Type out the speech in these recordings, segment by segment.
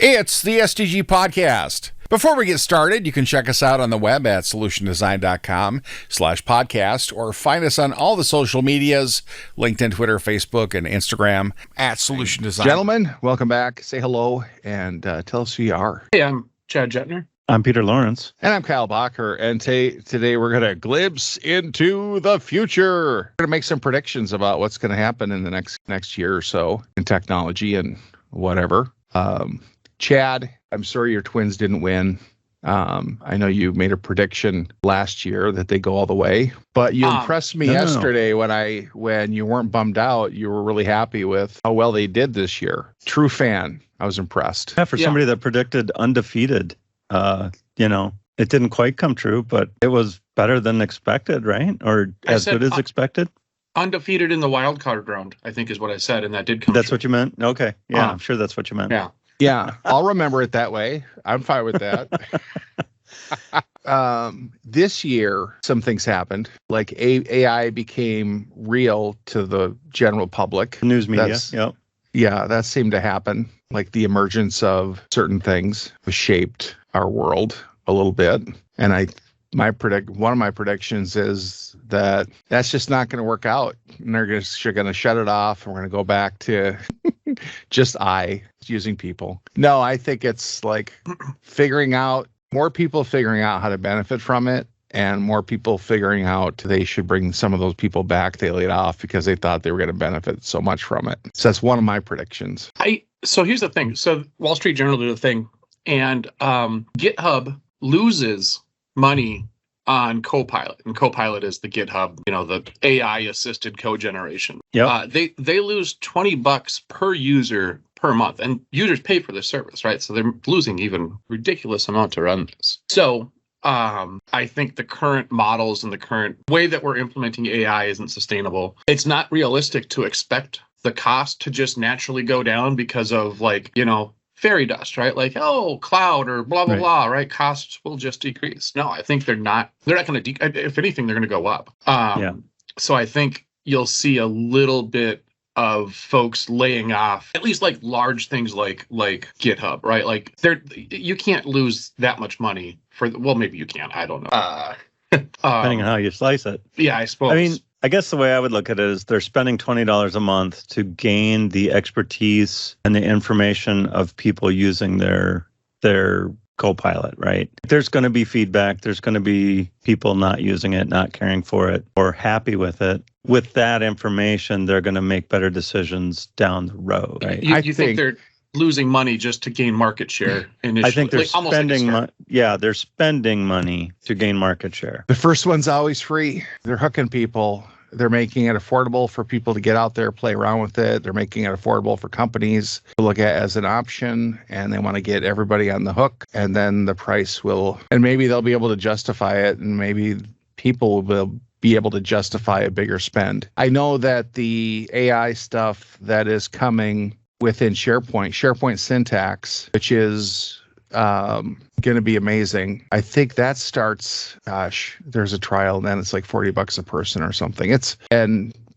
It's the SDG Podcast. Before we get started, you can check us out on the web at solutiondesign.com/podcast or find us on all the social medias, LinkedIn, Twitter, Facebook, and Instagram at Solution Design. Gentlemen, welcome back. Say hello and tell us who you are. Hey, I'm Chad Jetner. I'm Peter Lawrence. And I'm Kyle Bacher. And today we're going to glimpse into the future. We're going to make some predictions about what's going to happen in the next year or so in technology and whatever. Chad, I'm sorry your Twins didn't win. I know you made a prediction last year that they go all the way, but you impressed me yesterday when you weren't bummed out. You were really happy with how well they did this year. True fan. I was impressed. Yeah, for somebody that predicted undefeated, it didn't quite come true, but it was better than expected, right? Or as good as expected? Undefeated in the wild card round, I think is what I said, and that did come That's true. what you meant? Okay. Yeah, I'm sure that's what you meant. Yeah. Yeah, I'll remember it that way. I'm fine with that. This year, some things happened. Like AI became real to the general public. News media, yep. Yeah, that seemed to happen. Like the emergence of certain things shaped our world a little bit. And one of my predictions is that that's just not going to work out. And they're going to shut it off. And we're going to go back to just using people. No, I think it's like more people figuring out how to benefit from it, and more people figuring out they should bring some of those people back they laid off because they thought they were going to benefit so much from it. So that's one of my predictions. So here's the thing. So Wall Street Journal did a thing, and GitHub loses money on Copilot, and Copilot is the GitHub, the AI assisted code generation. Yeah. They lose $20 per user per month, and users pay for the service, right? So they're losing even ridiculous amount to run this. So I think the current models and the current way that we're implementing AI isn't sustainable. It's not realistic to expect the cost to just naturally go down because of fairy dust, right? Like, cloud or blah, blah, blah, right? Costs will just decrease. No, I think they're not going to, if anything, they're going to go up. So I think you'll see a little bit of folks laying off, at least like large things like GitHub, right? Like you can't lose that much money maybe you can. I don't know. Depending on how you slice it. Yeah, I suppose. I mean, I guess the way I would look at it is they're spending $20 a month to gain the expertise and the information of people using their Copilot, right? There's going to be feedback. There's going to be people not using it, not caring for it, or happy with it. With that information, they're going to make better decisions down the road, right? You think they're losing money just to gain market share initially? I think they're spending money. Yeah, they're spending money to gain market share. The first one's always free. They're hooking people. They're making it affordable for people to get out there, play around with it. They're making it affordable for companies to look at as an option, and they want to get everybody on the hook. And then the price and maybe they'll be able to justify it, and maybe people will be able to justify a bigger spend. I know that the AI stuff that is coming within SharePoint syntax, which is going to be amazing. I think that starts, there's a trial, and then it's like $40 a person or something.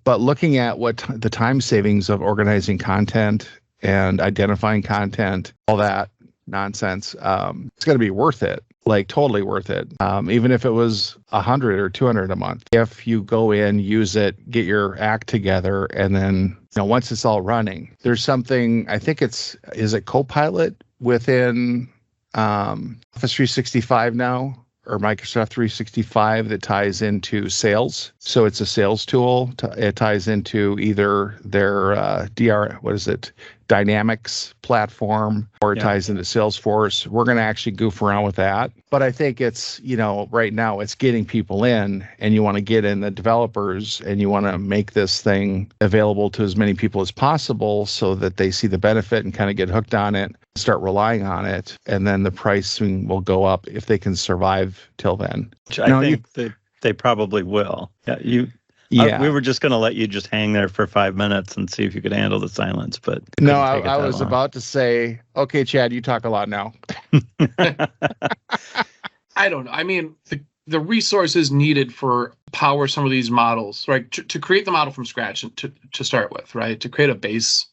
But looking at what the time savings of organizing content and identifying content, all that nonsense, it's going to be worth it. Like totally worth it. Even if it was $100 or $200 a month, if you go in, use it, get your act together, and then once it's all running, there's something. I think is it Copilot within Office 365 now, or Microsoft 365, that ties into sales. So it's a sales tool. It ties into either their Dynamics platform, or it ties into Salesforce. We're going to actually goof around with that. But I think it's, right now it's getting people in, and you want to get in the developers, and you want to make this thing available to as many people as possible so that they see the benefit and kind of get hooked on it, start relying on it, and then the pricing will go up if they can survive till then. Which I think they probably will. Yeah, we were just going to let you just hang there for 5 minutes and see if you could handle the silence, but no, I was about to say, okay, Chad, you talk a lot now. I don't know. I mean, the resources needed for power some of these models, right? To create the model from scratch and to start with, right? To create a base,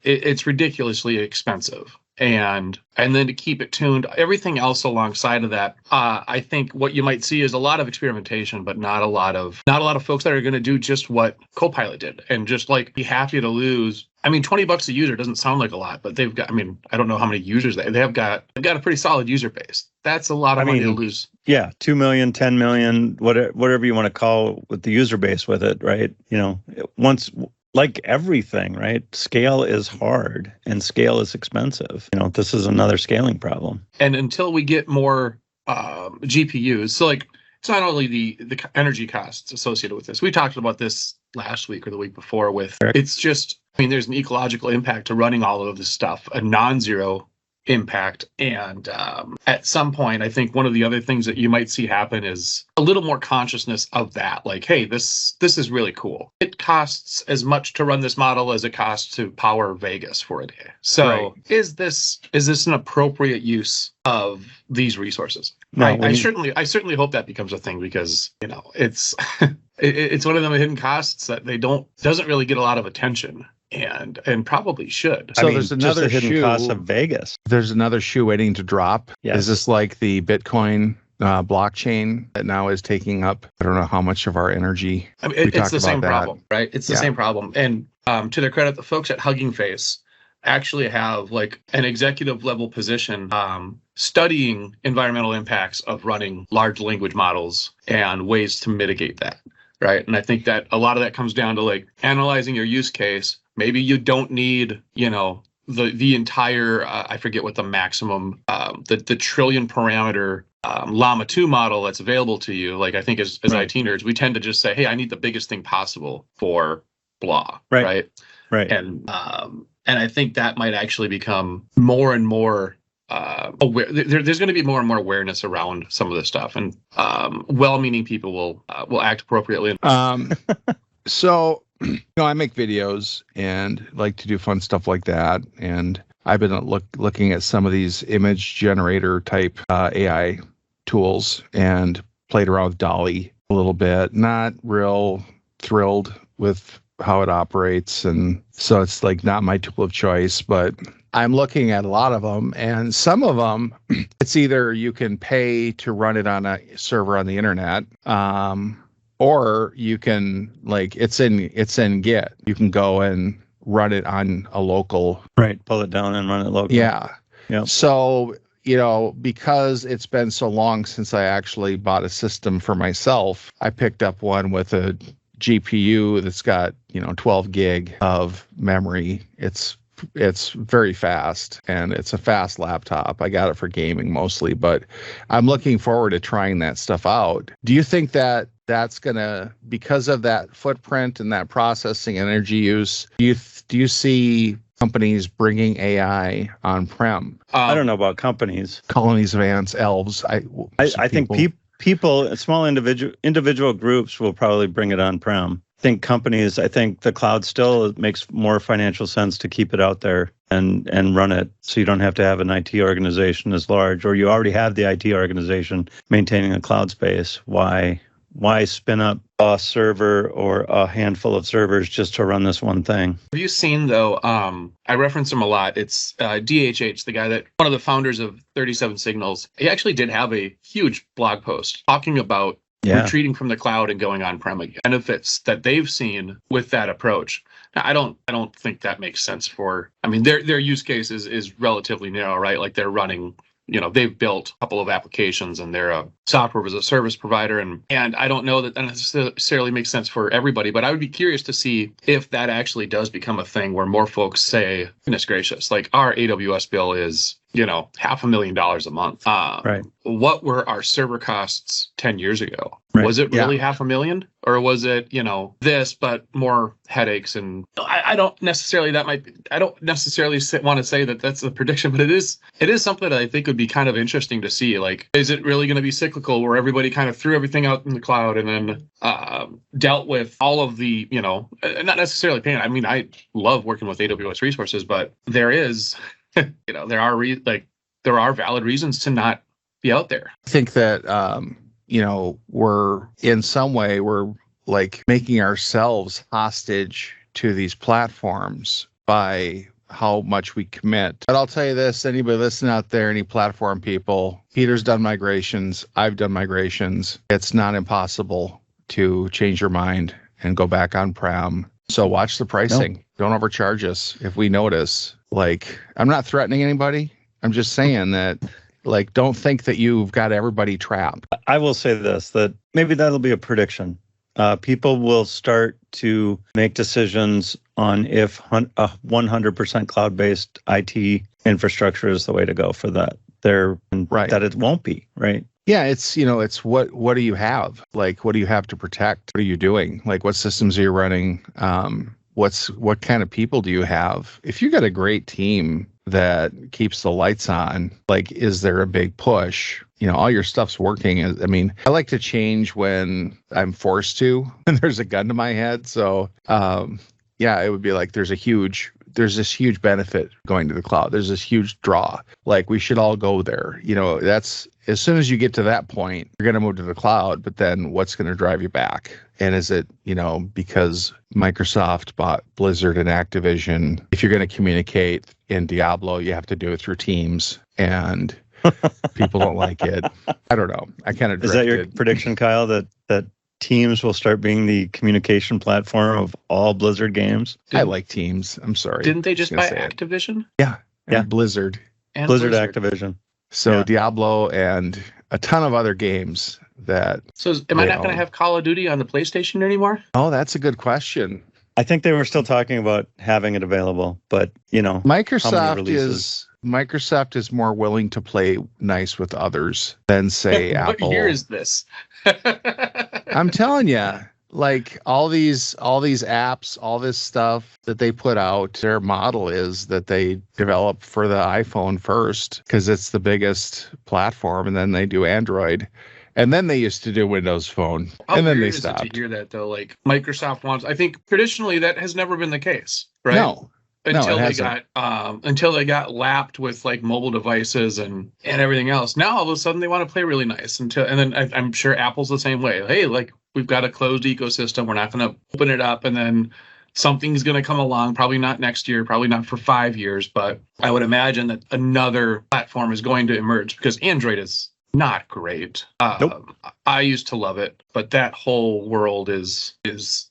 it's ridiculously expensive. and then to keep it tuned. Everything else alongside of that, I think what you might see is a lot of experimentation, but not a lot of folks that are going to do just what Copilot did and just like be happy to lose. I mean, $20 a user doesn't sound like a lot, but they've got, I mean, I don't know how many users they've got a pretty solid user base. That's a lot of money to lose. Yeah, 2 million, 10 million, whatever you want to call with the user base with it, right? You know, once, like everything, right? Scale is hard and scale is expensive. You know, this is another scaling problem. And until we get more GPUs, so like it's not only the energy costs associated with this. We talked about this last week or the week before with, it's just, I mean, there's an ecological impact to running all of this stuff, a non-zero impact. And at some point, I think one of the other things that you might see happen is a little more consciousness of that. Like, hey, this is really cool. It costs as much to run this model as it costs to power Vegas for a day. So Right. is this an appropriate use of these resources? No, I certainly hope that becomes a thing, because, you know, it's it's one of them hidden costs that doesn't really get a lot of attention. And probably should. So I mean, there's just another the hidden shoe. cost of Vegas. There's another shoe waiting to drop. Yes. Is this like the Bitcoin blockchain that now is taking up, I don't know how much of our energy? I mean, We it's talked the same about that. problem, right? It's the Yeah. same problem. And to their credit, the folks at Hugging Face actually have like an executive level position studying environmental impacts of running large language models and ways to mitigate that, right? And I think that a lot of that comes down to like analyzing your use case. Maybe you don't need, you know, the entire, I forget what the maximum, the trillion parameter Llama 2 model that's available to you. Like, I think as Right. IT nerds, we tend to just say, hey, I need the biggest thing possible for blah, Right. Right. And I think that might actually become more and more aware. There's going to be more and more awareness around some of this stuff, and well-meaning people will act appropriately. So, you know, I make videos and like to do fun stuff like that. And I've been looking at some of these image generator type AI tools and played around with DALL-E a little bit. Not real thrilled with how it operates. And so it's like not my tool of choice, but I'm looking at a lot of them, and some of them, it's either you can pay to run it on a server on the internet, or you can, like, it's in Git. You can go and run it on a local. Right. Pull it down and run it locally. Yeah. Yep. So, you know, because it's been so long since I actually bought a system for myself, I picked up one with a GPU that's got, you know, 12 gig of memory. It's very fast, and it's a fast laptop. I got it for gaming mostly, but I'm looking forward to trying that stuff out. Do you think that that's gonna, because of that footprint and that processing energy use, do you see companies bringing AI on-prem? I don't know about companies. Colonies of ants, elves. I think people, small individual groups will probably bring it on-prem. I think companies, I think the cloud still makes more financial sense to keep it out there and run it, so you don't have to have an IT organization as large, or you already have the IT organization maintaining a cloud space. Why spin up a server or a handful of servers just to run this one thing? Have you seen, though, I reference him a lot. It's DHH, the guy that, one of the founders of 37 Signals. He actually did have a huge blog post talking about retreating from the cloud and going on-prem again. Benefits that they've seen with that approach. Now, I don't think that makes sense for, I mean, their use case is relatively narrow, right? Like, they're running, you know, they've built a couple of applications and they're a software as a service provider. And I don't know that necessarily makes sense for everybody, but I would be curious to see if that actually does become a thing where more folks say, goodness gracious, like, our AWS bill is, you know, $500,000 a month. Right. What were our server costs 10 years ago? Right. Was it really $500,000, or was it, you know, this, but more headaches? And I don't necessarily want to say that that's the prediction, but it is something that I think would be kind of interesting to see. Like, is it really going to be cyclical where everybody kind of threw everything out in the cloud and then dealt with all of the, you know, not necessarily paying. I mean, I love working with AWS resources, but there is, you know, there are valid reasons to not be out there. I think that, you know, we're like making ourselves hostage to these platforms by how much we commit. But I'll tell you this, anybody listening out there, any platform people, Peter's done migrations. I've done migrations. It's not impossible to change your mind and go back on-prem. So watch the pricing. No. Don't overcharge us if we notice. Like, I'm not threatening anybody. I'm just saying that, like, don't think that you've got everybody trapped. I will say this, that maybe that'll be a prediction. People will start to make decisions on if a 100% cloud-based IT infrastructure is the way to go for that. Right. That it won't be, right? Yeah, it's, it's what do you have? Like, what do you have to protect? What are you doing? Like, what systems are you running? What kind of people do you have? If you got a great team that keeps the lights on, like, is there a big push? All your stuff's working. I like to change when I'm forced to, and there's a gun to my head. So, it would be like there's this huge benefit going to the cloud. There's this huge draw. Like, we should all go there. That's, as soon as you get to that point, you're going to move to the cloud, but then what's going to drive you back? And is it, because Microsoft bought Blizzard and Activision? If you're going to communicate in Diablo, you have to do it through Teams, and people don't like it. I don't know. I kind of Is that your prediction, Kyle, that Teams will start being the communication platform of all Blizzard games? I like Teams. I'm sorry. Didn't they just buy Activision? Yeah. Yeah. Blizzard. And Blizzard Activision. So Yeah. Diablo and a ton of other games that. So am I they not going to own. have Call of Duty on the PlayStation anymore? Oh, that's a good question. I think they were still talking about having it available, but Microsoft is more willing to play nice with others than, say, What Apple. year is this? I'm telling you, like, all these apps, all this stuff that they put out, their model is that they develop for the iPhone first because it's the biggest platform, and then they do Android. And then they used to do Windows Phone, How and then weird they is it stopped. to hear that, though? Like, Microsoft wants. I think traditionally that has never been the case, right? No, until it they hasn't. got lapped with like mobile devices and everything else. Now all of a sudden they want to play really nice. And then I'm sure Apple's the same way. Hey, like, we've got a closed ecosystem. We're not going to open it up, and then something's going to come along. Probably not next year. Probably not for 5 years. But I would imagine that another platform is going to emerge because Android is not great. Nope. I used to love it, but that whole world is it's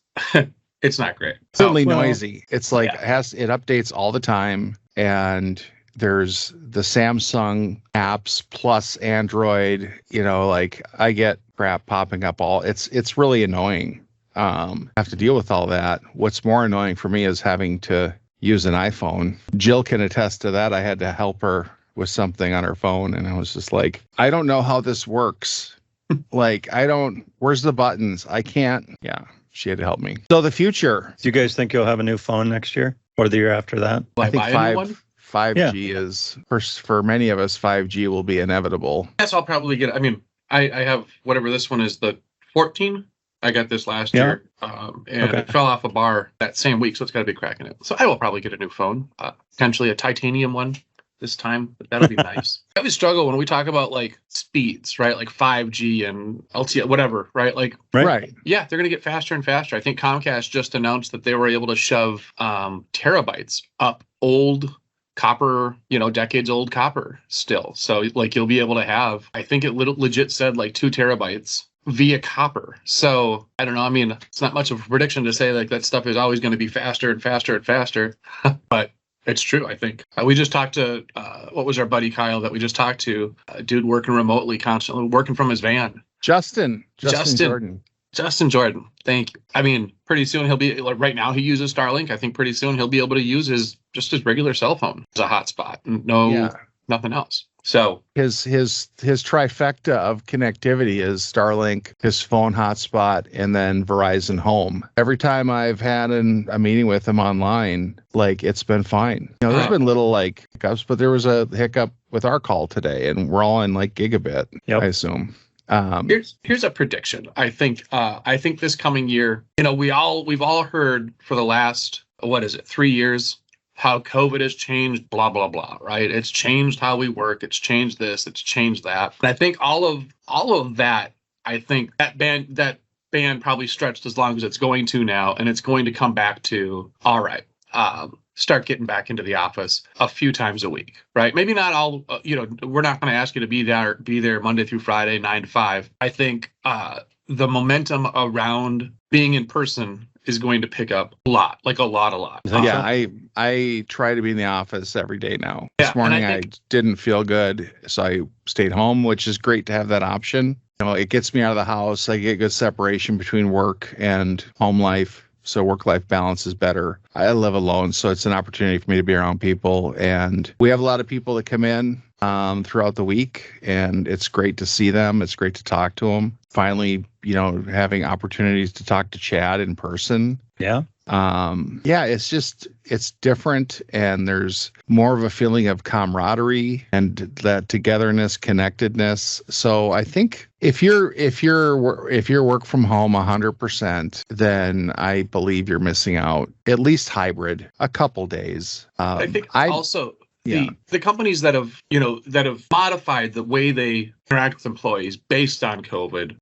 not great. Certainly well, noisy. It's like it updates all the time, and there's the Samsung apps plus Android. Like, I get crap popping up it's really annoying. Have to deal with all that. What's more annoying for me is having to use an iPhone. Jill can attest to that. I had to help her with something on her phone, and I was just like, I don't know how this works. Like, where's the buttons? I can't. Yeah, she had to help me. So the future, Do you guys think you'll have a new phone next year or the year after that? Will I think buy a new one? 5G is, for many of us, 5G will be inevitable. Yes, I'll probably get. I mean, I have whatever this one is, the 14. I got this last Yeah. year, and Okay. it fell off a bar that same week, so it's got to be cracking it. So I will probably get a new phone, potentially a titanium one this time. But that'll be nice. I always struggle when we talk about like speeds, right? Like 5G and LTE, whatever, right? Like, Right. yeah, they're going to get faster and faster. I think Comcast just announced that they were able to shove terabytes up old copper, decades old copper still. So like you'll be able to have, I think it legit said like 2 terabytes via copper. So I don't know. I mean, it's not much of a prediction to say like that stuff is always going to be faster and faster and faster, but it's true. I think we just talked to, what was our buddy Kyle that we just talked to, a dude working remotely, constantly working from his van. Justin Jordan. Justin Jordan. Thank you. I mean, pretty soon he'll be, like, right now he uses Starlink. I think pretty soon he'll be able to use his regular cell phone as a hotspot. Nothing else. So His trifecta of connectivity is Starlink, his phone hotspot, and then Verizon Home. Every time I've had a meeting with him online, like, it's been fine. There's been little like hiccups, but there was a hiccup with our call today, and we're all in like gigabit. Yep. I assume. here's a prediction. I think this coming year, we've all heard for the last, 3 years, how COVID has changed, blah, blah, blah, right? It's changed how we work. It's changed this. It's changed that. And I think all of that, I think that band probably stretched as long as it's going to now, and it's going to come back to, all right, start getting back into the office a few times a week, right? Maybe not all, we're not going to ask you to be there Monday through Friday, 9 to 5. I think the momentum around being in person is going to pick up a lot. Yeah, I try to be in the office every day now. Yeah, This morning and I I think- didn't feel good, so I stayed home, which is great to have that option. It gets me out of the house. I get good separation between work and home life. So work-life balance is better. I live alone, so it's an opportunity for me to be around people. And we have a lot of people that come in throughout the week, and it's great to see them. It's great to talk to them. Finally, having opportunities to talk to Chad in person. Yeah. It's different, and there's more of a feeling of camaraderie and that togetherness, connectedness. So I think if you're work from home 100%, then I believe you're missing out. At least hybrid, a couple days. I think also yeah. the companies that have modified the way they interact with employees based on COVID,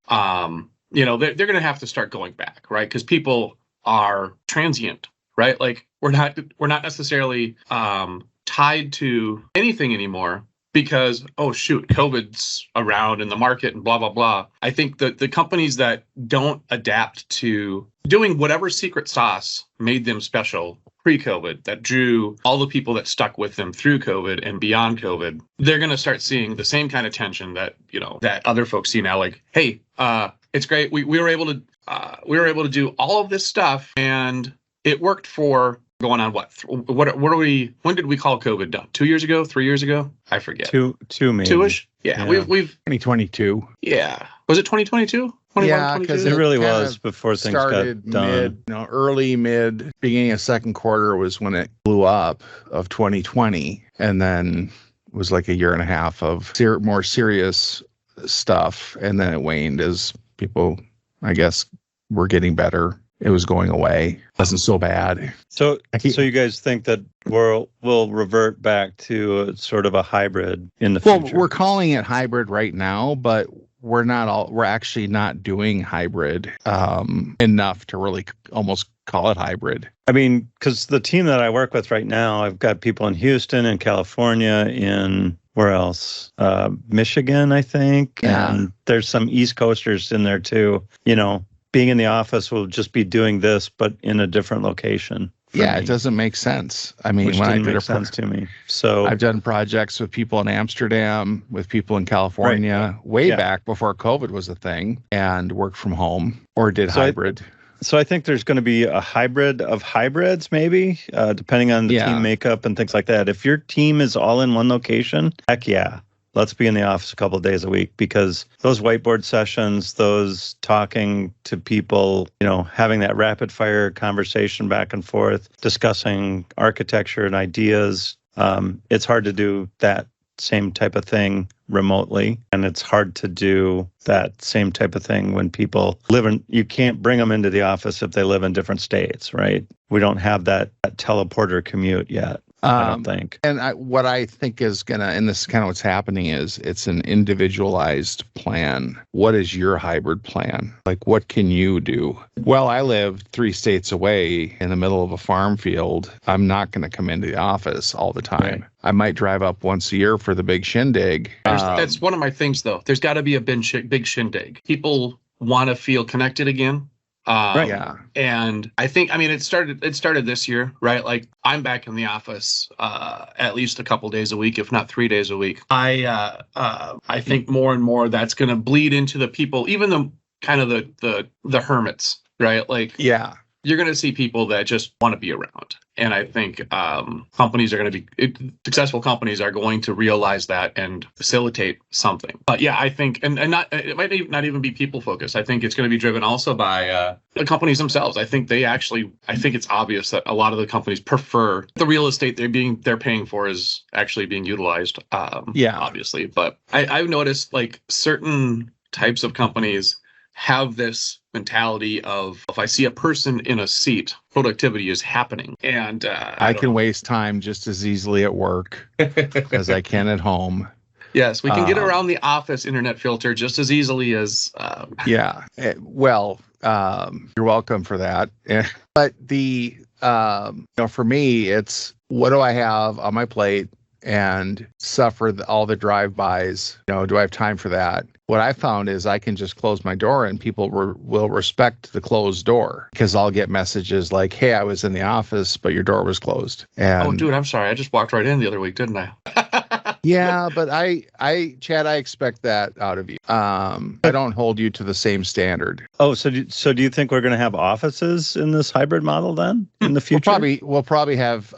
they're going to have to start going back, right? Because people are transient, right? Like we're not necessarily tied to anything anymore because, oh shoot, COVID's around in the market and blah, blah, blah. I think that the companies that don't adapt to doing whatever secret sauce made them special pre-COVID, that drew all the people that stuck with them through COVID and beyond COVID, they're going to start seeing the same kind of tension that, that other folks see now. Like, hey, it's great. We were able to do all of this stuff, and it worked for going on when did we call COVID done? 2 years ago? 3 years ago? I forget. Two maybe. 2-ish? Yeah. We've 2022. Yeah. Was it 2022? Yeah, because It really kind was of before things started got done. early, mid, beginning of second quarter was when it blew up of 2020, and then it was like a year and a half of more serious stuff, and then it waned as people, I guess, were getting better. It was going away. It wasn't so bad. So you guys think that we'll revert back to sort of a hybrid in the future? Well, we're calling it hybrid right now, but we're actually not doing hybrid enough to really almost call it hybrid. I mean, because the team that I work with right now, I've got people in Houston, in California, in where else? Michigan, I think. Yeah. And there's some East Coasters in there too. Being in the office will just be doing this, but in a different location. Yeah, me, it doesn't make sense. I mean, which when didn't I make sense to me. So I've done projects with people in Amsterdam, with people in California, way back before COVID was a thing, and worked from home or did hybrid. So I think there's going to be a hybrid of hybrids, maybe, depending on the team makeup and things like that. If your team is all in one location, heck yeah. Let's be in the office a couple of days a week, because those whiteboard sessions, those talking to people, having that rapid fire conversation back and forth, discussing architecture and ideas, it's hard to do that same type of thing remotely. And it's hard to do that same type of thing when people you can't bring them into the office if they live in different states, right? We don't have that teleporter commute yet. I don't think. And what I think is and this is kind of what's happening, is it's an individualized plan. What is your hybrid plan? Like, what can you do? Well, I live 3 states away in the middle of a farm field. I'm not going to come into the office all the time. Right. I might drive up once a year for the big shindig. That's one of my things, though. There's got to be a big shindig. People want to feel connected again. Yeah. And I think, it started this year, right? Like, I'm back in the office at least a couple days a week, if not 3 days a week. I think more and more that's going to bleed into the people, even the kind of the hermits, right? Like, yeah. You're going to see people that just want to be around. And I think companies are going to be successful companies are going to realize that and facilitate something. But yeah, I think, and not, it might not even be people focused. I think it's going to be driven also by the companies themselves. I think it's obvious that a lot of the companies prefer the real estate they're paying for is actually being utilized. Obviously. But I've noticed, like, certain types of companies have this mentality of, if I see a person in a seat, productivity is happening. And I can waste time just as easily at work as I can at home. Yes, we can get around the office internet filter just as easily as... Yeah, well, you're welcome for that. But for me, it's what do I have on my plate and suffer all the drive-bys? Do I have time for that? What I found is I can just close my door and people will respect the closed door because I'll get messages like, hey, I was in the office, but your door was closed. And Oh, dude, I'm sorry. I just walked right in the other week, didn't I? yeah, but Chad, I expect that out of you. I don't hold you to the same standard. Oh, so do you think we're going to have offices in this hybrid model then in the future? We'll probably have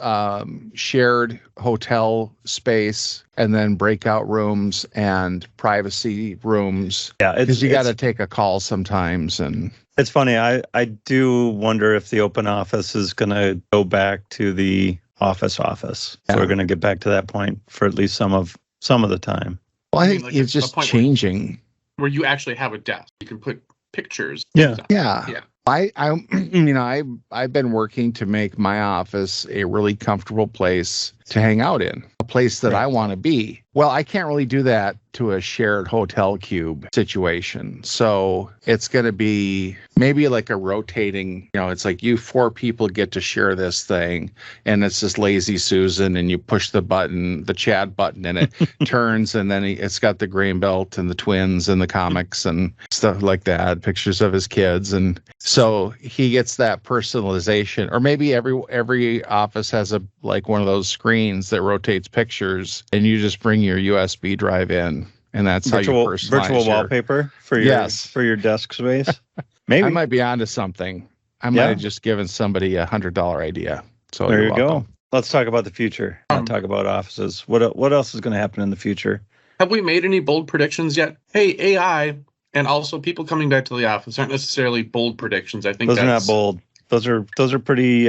shared hotel space and then breakout rooms and privacy rooms. Yeah, because you got to take a call sometimes. And it's funny. I do wonder if the open office is going to go back to the office. So we're going to get back to that point for at least some of the time. Well, I mean, think like it's a just point changing. Where you actually have a desk. You can put pictures. Yeah. Yeah. Yeah. I've been working to make my office a really comfortable place to hang out in, a place that I want to be. Well, I can't really do that to a shared hotel cube situation. So it's going to be maybe like a rotating, it's like you 4 people get to share this thing and it's just lazy Susan and you push the button, the Chad button, and it turns and then it's got the grain belt and the twins and the comics and stuff like that, pictures of his kids. And so he gets that personalization, or maybe every office has one of those screens that rotates pictures and you just bring your USB drive in. And that's how you personalize virtual wallpaper for your desk space. Maybe I might be onto something. I might have just given somebody $100 idea. So there you go. Let's talk about the future. Not talk about offices. What else is going to happen in the future? Have we made any bold predictions yet? Hey, AI and also people coming back to the office aren't necessarily bold predictions. I think those are not bold. Those are pretty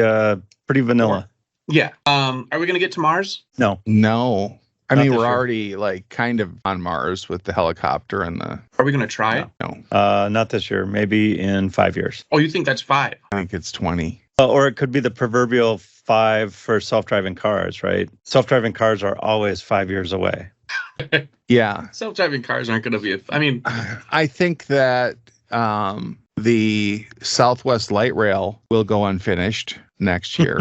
vanilla. Yeah. Are we going to get to Mars? No. I mean, we're already kind of on Mars with the helicopter and the. Are we going to try? No. Not this year. Maybe in 5 years. Oh, you think that's 5? I think it's 20. Or it could be the proverbial 5 for self-driving cars, right? Self-driving cars are always 5 years away. Yeah. Self-driving cars aren't going to be. I think that the Southwest Light Rail will go unfinished next year.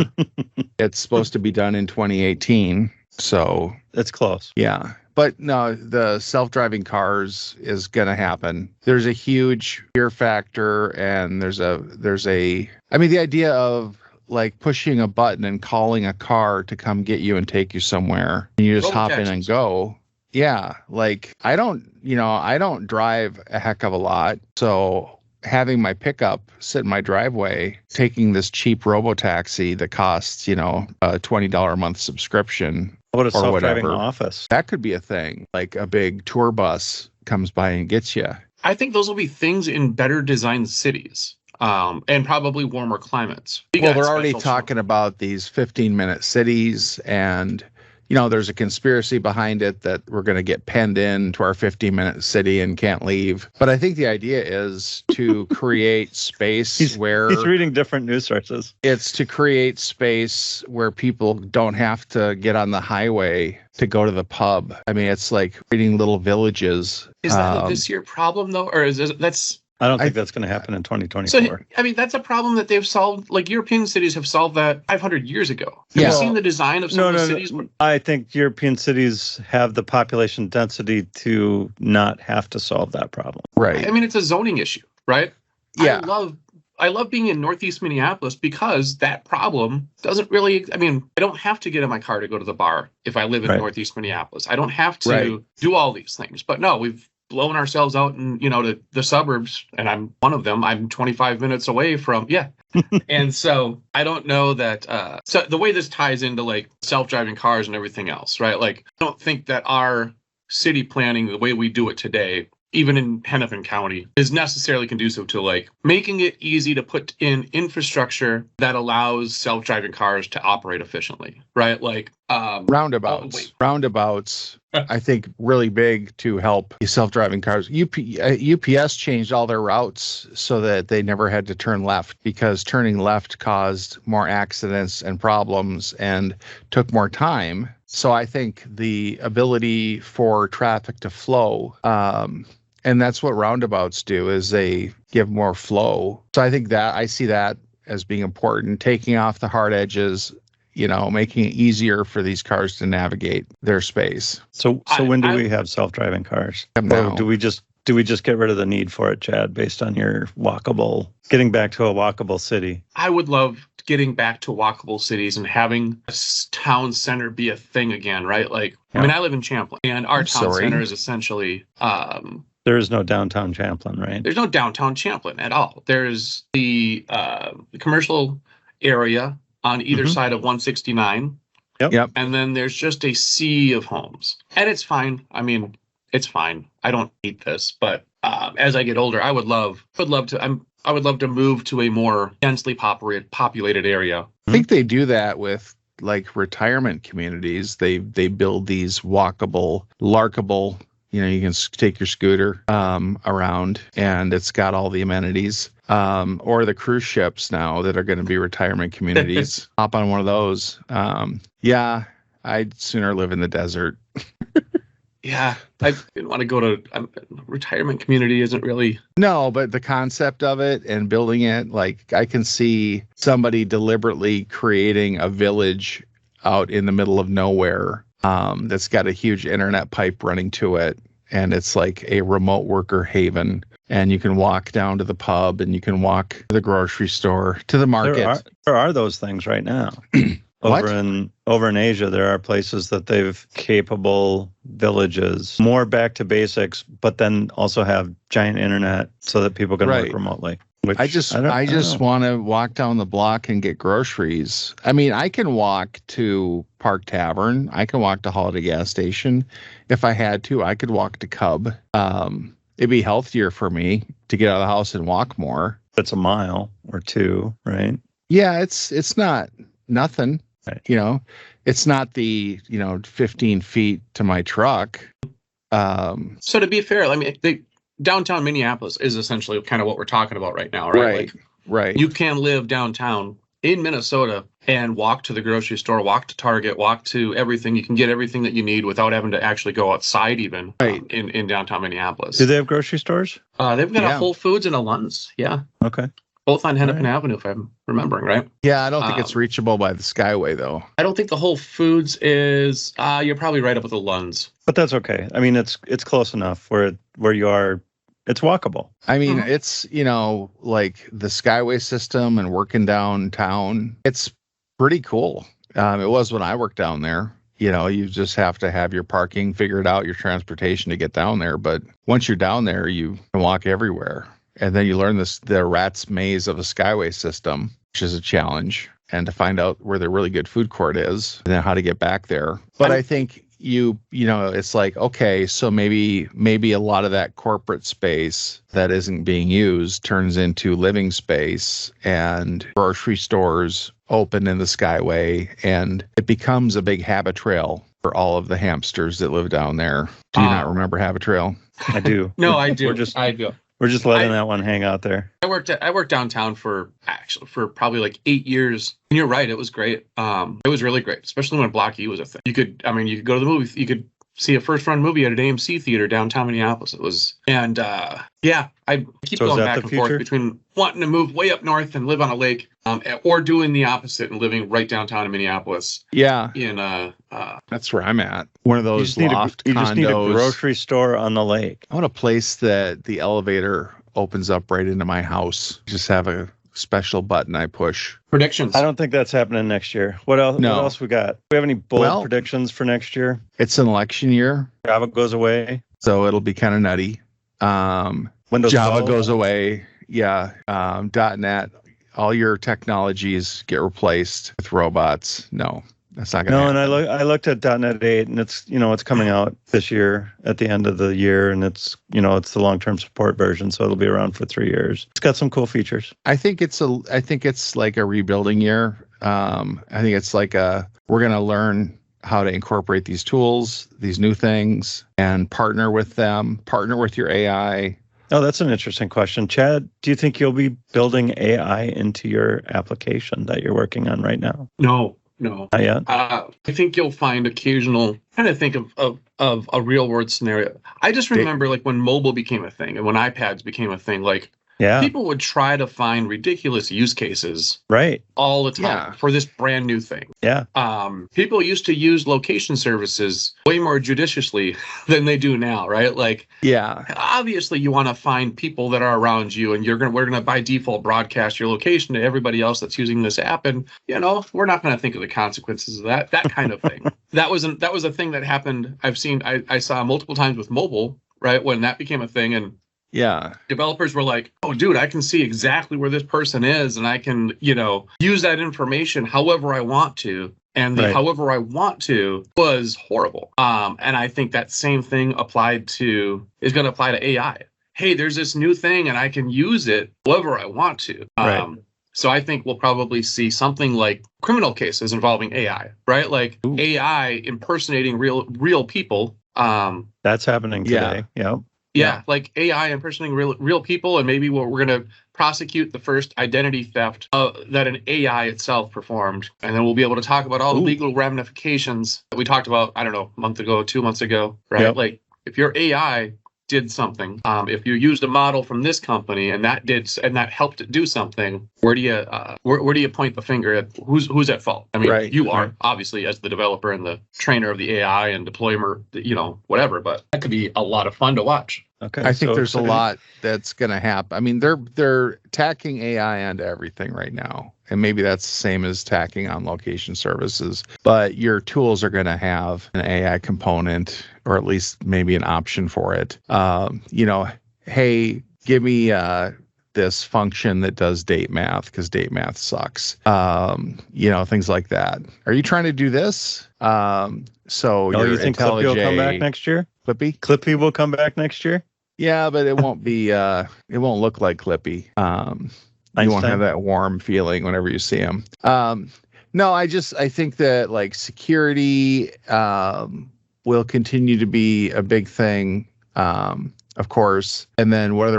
It's supposed to be done in 2018. So it's close. Yeah. But no, the self-driving cars is going to happen. There's a huge fear factor, and the idea of pushing a button and calling a car to come get you and take you somewhere, and you just hop in and go. Yeah. I don't drive a heck of a lot. So having my pickup sit in my driveway, taking this cheap robotaxi that costs, a $20 a month subscription. What a self-driving office. That could be a thing. Like a big tour bus comes by and gets you. I think those will be things in better designed cities and probably warmer climates. Well, they're already talking about these 15-minute cities, and there's a conspiracy behind it that we're going to get penned into our 15-minute city and can't leave. But I think the idea is to create space where... He's reading different news sources. It's to create space where people don't have to get on the highway to go to the pub. I mean, it's like creating little villages. Is that a this year problem, though? Or that's... I don't think that's going to happen in 2024. So, that's a problem that they've solved. European cities have solved that 500 years ago. Have you seen the design of some of the cities? No. I think European cities have the population density to not have to solve that problem. Right. I mean, it's a zoning issue, right? Yeah. I love being in Northeast Minneapolis because that problem doesn't really, I don't have to get in my car to go to the bar if I live in Northeast Minneapolis. I don't have to do all these things. But no, we've blown ourselves out and to the suburbs, and I'm one of them. I'm 25 minutes away from and so I don't know that so the way this ties into self-driving cars and everything else, right? I don't think that our city planning, the way we do it today, even in Hennepin County, is necessarily conducive to making it easy to put in infrastructure that allows self-driving cars to operate efficiently, right? Roundabouts, I think, really big to help self-driving cars. UPS changed all their routes so that they never had to turn left, because turning left caused more accidents and problems and took more time. So I think the ability for traffic to flow, and that's what roundabouts do, is they give more flow. So I think that I see that as being important, taking off the hard edges, making it easier for these cars to navigate their space. So when do we have self-driving cars? Now. Or do we just get rid of the need for it, Chad, based on your getting back to a walkable city? I would love getting back to walkable cities and having a town center be a thing again, right? Like, I mean, I live in Champlin, and our town center is essentially there is no downtown Champlin, right? There's no downtown Champlin at all. There's the commercial area on either side of 169. Yep. And then there's just a sea of homes. And it's fine. I mean, it's fine. I don't hate this, but as I get older, I would love to move to a more densely populated area. I think they do that with like retirement communities. They build these walkable, larkable, you can take your scooter around and it's got all the amenities. Or the cruise ships now that are going to be retirement communities. Hop on one of those. Yeah, I'd sooner live in the desert. Yeah, I didn't want to go to retirement community. Isn't really. No, but the concept of it and building it, like I can see somebody deliberately creating a village out in the middle of nowhere that's got a huge internet pipe running to it. And it's like a remote worker haven. And you can walk down to the pub and you can walk to the grocery store, to the market. There are those things right now. Over in Asia, there are places that they've capable villages, more back to basics, but then also have giant internet so that people can work remotely. I just want to walk down the block and get groceries. I mean, I can walk to Park Tavern. I can walk to Holiday Gas Station. If I had to, I could walk to Cub. It'd be healthier for me to get out of the house and walk more. It's a mile or two, right? Yeah, it's not nothing. Right. It's not the 15 feet to my truck. So to be fair, I mean, downtown Minneapolis is essentially kind of what we're talking about right now, right? Right. You can live downtown in Minnesota and walk to the grocery store, walk to Target, walk to everything. You can get everything that you need without having to actually go outside even in downtown Minneapolis. Do they have grocery stores? They've got a Whole Foods and a Lund's. Yeah. Okay. Both on Hennepin Avenue, if I'm remembering right. Yeah, I don't think it's reachable by the Skyway, though. I don't think the Whole Foods is. You're probably right up with the Lund's. But that's okay. I mean, it's close enough where you are. It's walkable. I mean, it's, like the Skyway system and working downtown. It's pretty cool. It was when I worked down there. You just have to have your parking figured out, your transportation to get down there. But once you're down there, you can walk everywhere. And then you learn the rat's maze of a Skyway system, which is a challenge. And to find out where the really good food court is and then how to get back there. But I think it's like, okay, so maybe a lot of that corporate space that isn't being used turns into living space and grocery stores open in the Skyway, and it becomes a big habit trail for all of the hamsters that live down there. Do you not remember Habit Trail? I do. No, I do. I do. We're just letting that one hang out there. I worked downtown for probably like 8 years. And you're right, it was great. It was really great, especially when Block E was a thing. You could go to the movie. You could see a first run movie at an AMC theater downtown Minneapolis. It was, and I keep going back and forth between wanting to move way up north and live on a lake, or doing the opposite and living right downtown in Minneapolis. Yeah, that's where I'm at. One of those loft condos. You just need a grocery store on the lake. I want a place that the elevator opens up right into my house. Just have a special button I push. Predictions. I don't think that's happening next year. What else? No. What else we got? Do we have any bold predictions for next year? It's an election year. Java goes away, so it'll be kind of nutty. Windows Java goes away. Yeah. .NET. All your technologies get replaced with robots. No, that's not going to happen. No, and I looked at .NET 8, and it's it's coming out this year at the end of the year, and it's it's the long-term support version, so it'll be around for 3 years. It's got some cool features. I think it's like a rebuilding year. I think it's like we're going to learn how to incorporate these tools, these new things, and partner with them. Partner with your AI. Oh, that's an interesting question. Chad, do you think you'll be building AI into your application that you're working on right now? No. Not yet? I think you'll find occasional, kind of think of a real world scenario. I just remember like when mobile became a thing and when iPads became a thing, like Yeah. People would try to find ridiculous use cases Right. all the time Yeah. for this brand new thing. Yeah. People used to use location services way more judiciously than they do now, right? Like, Yeah. obviously you want to find people that are around you, and we're gonna by default broadcast your location to everybody else that's using this app, and we're not gonna think of the consequences of that kind of thing. That was a thing that happened. I saw multiple times with mobile, right, when that became a thing, and Yeah. developers were like, oh, dude, I can see exactly where this person is, and I can, use that information however I want to. And the Right. however I want to was horrible. And I think that same thing is going to apply to AI. Hey, there's this new thing, and I can use it however I want to. Right. So I think we'll probably see something like criminal cases involving AI, right? Like Ooh. AI impersonating real people. That's happening today. Yeah. Yeah, like AI impersonating real people, and maybe we're going to prosecute the first identity theft that an AI itself performed, and then we'll be able to talk about all the Ooh. legal ramifications that we talked about, I don't know, a month ago, 2 months ago, right? Yep. Like, if your AI did something, if you used a model from this company and that helped it do something, where do you point the finger at who's at fault? I mean, Right, you are right. obviously as the developer and the trainer of the AI and deployer, whatever. But that could be a lot of fun to watch. Okay. I think so- there's a lot that's going to happen. I mean, they're tacking AI onto everything right now, and maybe that's the same as tacking on location services. But your tools are going to have an AI component, or at least maybe an option for it. Hey, give me this function that does date math because date math sucks. Things like that. Are you trying to do this? So Oh, your you think Clippy will come back IntelliJ next year? Clippy? Clippy will come back next year? Yeah, but it won't be. It won't look like Clippy. You won't Einstein? have that warm feeling whenever you see him. No, I think that like security will continue to be a big thing. Of course, and then what are the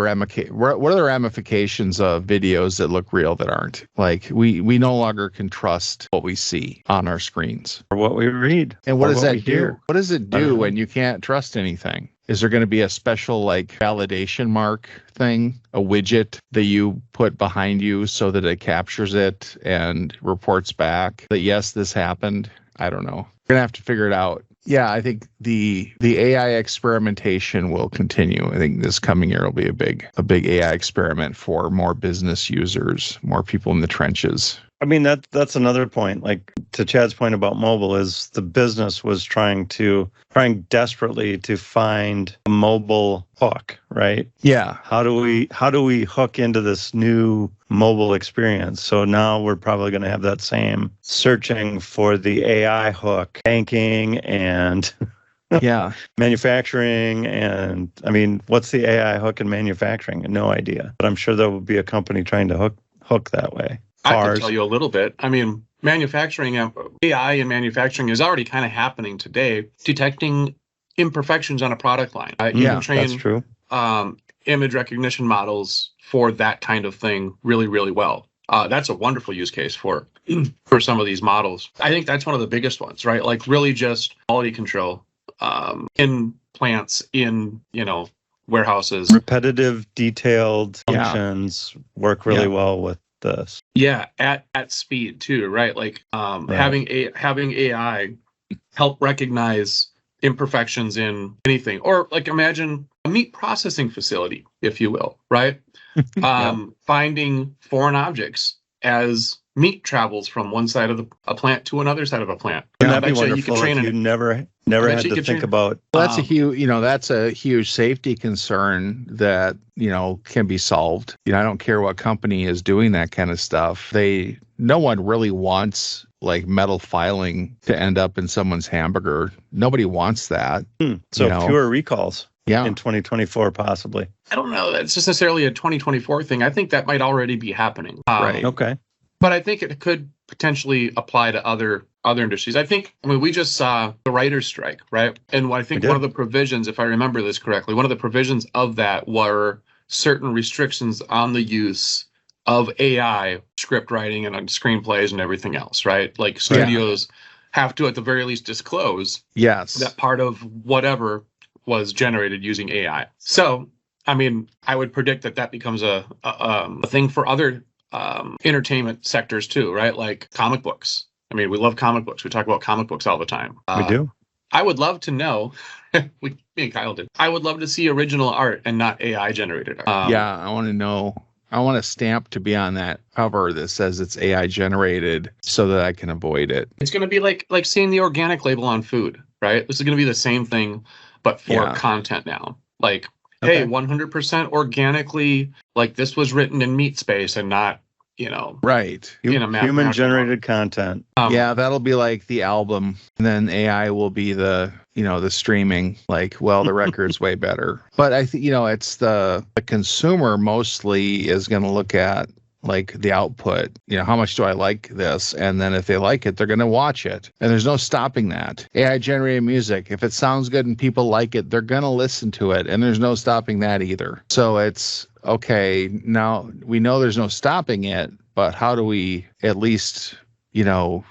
ramifications of videos that look real that aren't? Like we no longer can trust what we see on our screens. Or what we read? And what Or does we that do? hear? What does it I don't do know. when you can't trust anything? Is there going to be a special like validation mark thing, a widget that you put behind you so that it captures it and reports back that yes, this happened? I don't know. We're going to have to figure it out. Yeah, I think the AI experimentation will continue. I think this coming year will be a big AI experiment for more business users, more people in the trenches. I mean, that's another point. Like to Chad's point about mobile, is the business was trying desperately to find a mobile hook, right? Yeah. How do we hook into this new mobile experience? So now we're probably going to have that same searching for the AI hook, banking and Yeah. manufacturing. And I mean, what's the AI hook in manufacturing? No idea. But I'm sure there will be a company trying to hook that way. I can Cars. tell you a little bit. I mean, manufacturing, AI in manufacturing is already kind of happening today, detecting imperfections on a product line. You Yeah, can train That's true. image recognition models for that kind of thing really, really well. That's a wonderful use case for some of these models. I think that's one of the biggest ones, right? Like really just quality control in plants, in, warehouses. Repetitive, detailed Yeah. functions work really Yeah. well with this. Yeah, at speed too, right? Like having AI help recognize imperfections in anything, or like imagine a meat processing facility, if you will, right? Finding foreign objects as meat travels from one side of a plant to another side of a plant. Wouldn't I that be bet you could wonderful train if you it. never bet had you to could think train- about Well, that's a huge safety concern that, can be solved. I don't care what company is doing that kind of stuff. No one really wants like metal filing to end up in someone's hamburger. Nobody wants that. so you know. fewer recalls Yeah. in 2024 possibly. I don't know. That's just necessarily a 2024 thing. I think that might already be happening. Right. Okay. But I think it could potentially apply to other industries. I mean, we just saw the writers' strike, right? And I think We one did. of the provisions, if I remember this correctly, one of the provisions of that were certain restrictions on the use of AI script writing and on screenplays and everything else, right? Like studios have to, at the very least, disclose Yes. that part of whatever was generated using AI. So I mean, I would predict that becomes a thing for other entertainment sectors too, right? Like comic books. I mean, we love comic books. We talk about comic books all the time. We do. I would love to know. Me and Kyle did. I would love to see original art and not AI generated art. Yeah, I want to know. I want a stamp to be on that cover that says it's AI generated so that I can avoid it. It's going to be like seeing the organic label on food, right? This is going to be the same thing, but for content now. Like, hey, 100% organically, like this was written in meat space and not, right. Human generated content. Yeah, that'll be like the album, and then AI will be the streaming. Like, well, the record's way better. But I think it's the consumer mostly is going to look at like the output. How much do I like this? And then if they like it, they're going to watch it. And there's no stopping that. AI generated music, if it sounds good and people like it, they're going to listen to it. And there's no stopping that either. So it's okay. Now we know there's no stopping it, but how do we at least,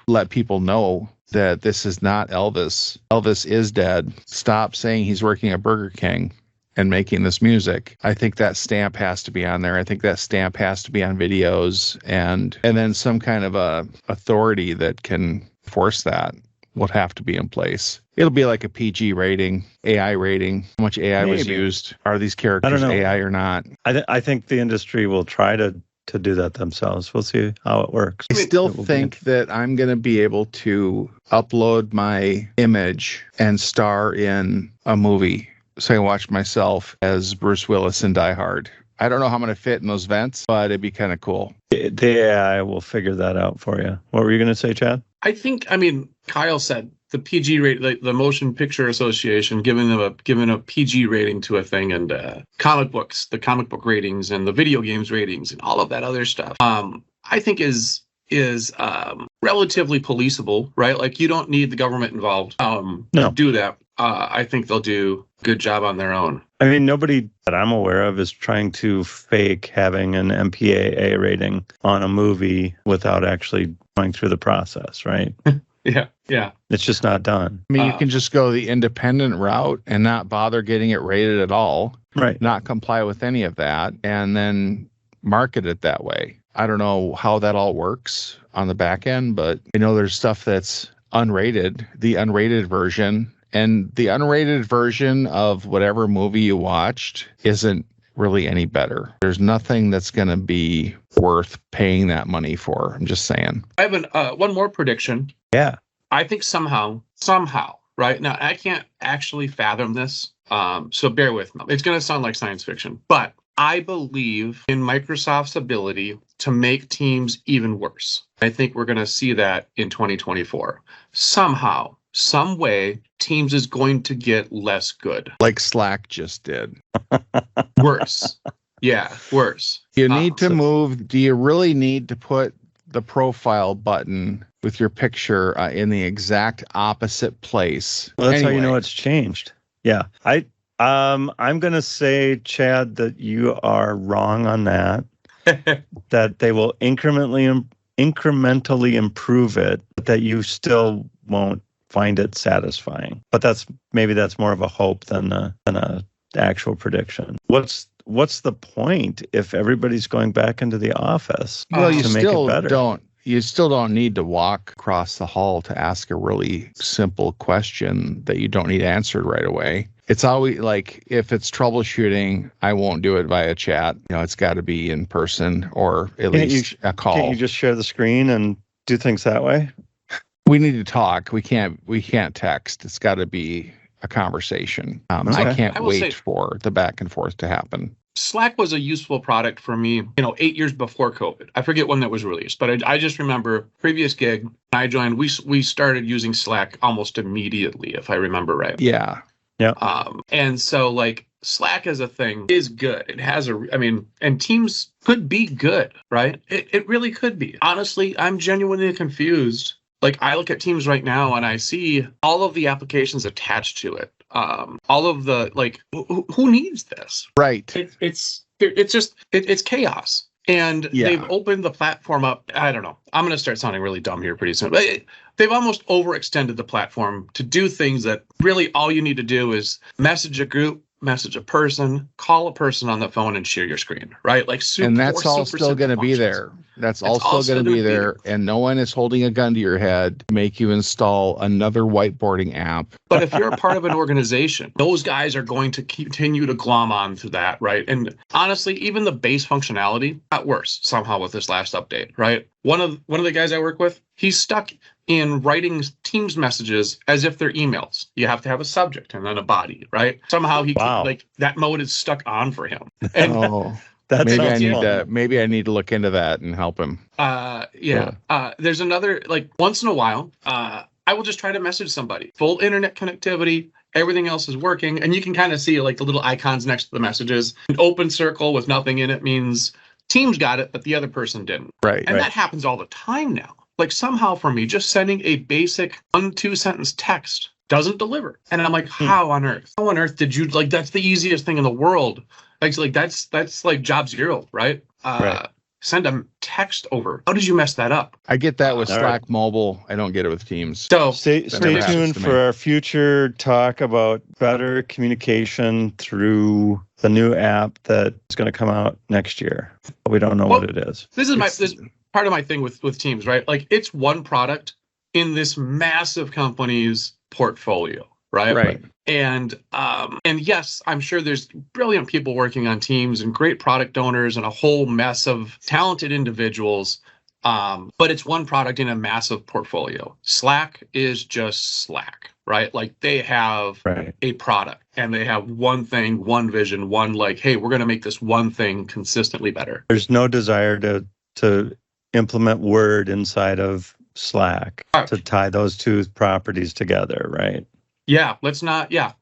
let people know that this is not Elvis? Elvis is dead. Stop saying he's working at Burger King and making this music. I think that stamp has to be on there. I think that stamp has to be on videos, and then some kind of a authority that can force that would have to be in place. It'll be like a PG rating, AI rating. How much AI was used? Are these characters AI or not? I think the industry will try to do that themselves. We'll see how it works. I still think that I'm going to be able to upload my image and star in a movie. So I watch myself as Bruce Willis in Die Hard. I don't know how I'm going to fit in those vents, but it'd be kind of cool. The AI will figure that out for you. What were you going to say, Chad? Kyle said the PG rate, the Motion Picture Association, giving a PG rating to a thing, and comic books, the comic book ratings, and the video games ratings, and all of that other stuff. I think is relatively policeable, right? Like you don't need the government involved to do that. I think they'll do a good job on their own. I mean, nobody that I'm aware of is trying to fake having an MPAA rating on a movie without actually going through the process, right? Yeah. It's just not done. I mean, you can just go the independent route and not bother getting it rated at all. Right. Not comply with any of that, and then market it that way. I don't know how that all works on the back end, but there's stuff that's unrated, the unrated version. And the unrated version of whatever movie you watched isn't really any better. There's nothing that's going to be worth paying that money for. I'm just saying. I have one more prediction. Yeah. I think somehow, right? Now, I can't actually fathom this, so bear with me. It's going to sound like science fiction, but I believe in Microsoft's ability to make teams even worse. I think we're going to see that in 2024. Somehow, some way, Teams is going to get less good. Like Slack just did. Worse. Yeah, worse. You need to move. Do you really need to put the profile button with your picture in the exact opposite place? Well, that's how you know it's changed. Yeah. I'm going to say, Chad, that you are wrong on that. That they will incrementally improve it, but that you still won't find it satisfying. But that's more of a hope than a actual prediction. What's the point if everybody's going back into the office? Well, you to make still it better? You still don't need to walk across the hall to ask a really simple question that you don't need answered right away. It's always like, if it's troubleshooting, I won't do it via chat. It's got to be in person or at least a call. Can't you just share the screen and do things that way? We need to talk. We can't text. It's got to be a conversation. I can't wait for the back and forth to happen. Slack was a useful product for me, 8 years before COVID. I forget when that was released, but I just remember previous gig I joined, we started using Slack almost immediately, if I remember right. Yeah. And so like Slack as a thing is good. It has and Teams could be good, right? It really could be. Honestly, I'm genuinely confused. Like I look at Teams right now and I see all of the applications attached to it. All of the who needs this? Right. It's chaos. And they've opened the platform up. I don't know. I'm going to start sounding really dumb here pretty soon. But they've almost overextended the platform to do things that really all you need to do is message a group message a person, call a person on the phone, and share your screen, right? Like super, And that's all super still simple going to be functions. there. That's all still going to be there. And no one is holding a gun to your head to make you install another whiteboarding app. But if you're a part of an organization, those guys are going to continue to glom on to that, right? And honestly, even the base functionality got worse somehow with this last update, right? One of the guys I work with, he's stuck in writing Teams messages as if they're emails. You have to have a subject and then a body, right? Somehow Wow. like that mode is stuck on for him. And Oh, That's maybe I need to look into that and help him. there's another, like, once in a while, I will just try to message somebody. Full internet connectivity, everything else is working, and you can kind of see like the little icons next to the messages. An open circle with nothing in it means Teams got it, but the other person didn't. Right. And that happens all the time now. Like, somehow for me, just sending a basic 1-2 sentence text doesn't deliver. And I'm like, how on earth? How on earth did you, like, that's the easiest thing in the world. Like that's like job zero, right? Right. Send a text over. How did you mess that up? I get that with All Slack Mobile. I don't get it with Teams. So Stay never happens tuned to for me. our future talk about better communication through the new app that's going to come out next year. But we don't know what it is. this is It's- this part of my thing with Teams, right? Like, it's one product in this massive company's portfolio, right? Right. And yes, I'm sure there's brilliant people working on Teams and great product owners and a whole mess of talented individuals. But it's one product in a massive portfolio. Slack is just Slack, right? Like, they have Right. a product and they have one thing, one vision, one, like, hey, we're going to make this one thing consistently better. There's no desire to implement Word inside of Slack Right. to tie those two properties together, right? Yeah, let's not. Yeah,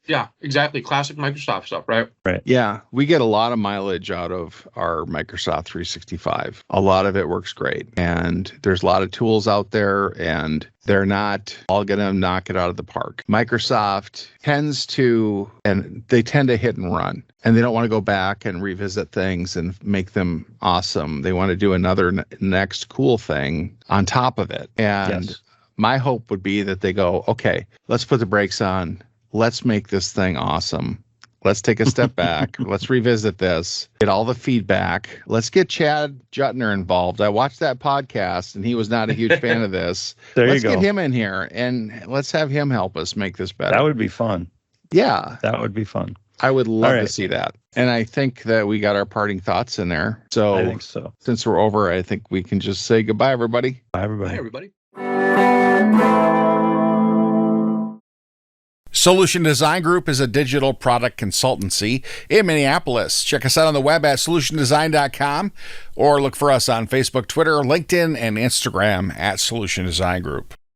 exactly. Classic Microsoft stuff, right? Yeah, we get a lot of mileage out of our Microsoft 365. A lot of it works great. And there's a lot of tools out there, and they're not all going to knock it out of the park. Microsoft tends to hit and run. And they don't want to go back and revisit things and make them awesome. They want to do another next cool thing on top of it. And Yes. my hope would be that they go, okay, let's put the brakes on. Let's make this thing awesome. Let's take a step back. Let's revisit this, get all the feedback. Let's get Chad Juttner involved. I watched that podcast and he was not a huge fan of this. There Let's you go. get him in here and let's have him help us make this better. That would be fun. Yeah, That would be fun. I would love All to right. see that. And I think that we got our parting thoughts in there. So I think so. since we're over, I think we can just say goodbye, everybody. Bye, everybody. Hi, everybody. Solution Design Group is a digital product consultancy in Minneapolis. Check us out on the web at solutiondesign.com or look for us on Facebook, Twitter, LinkedIn, and Instagram at Solution Design Group.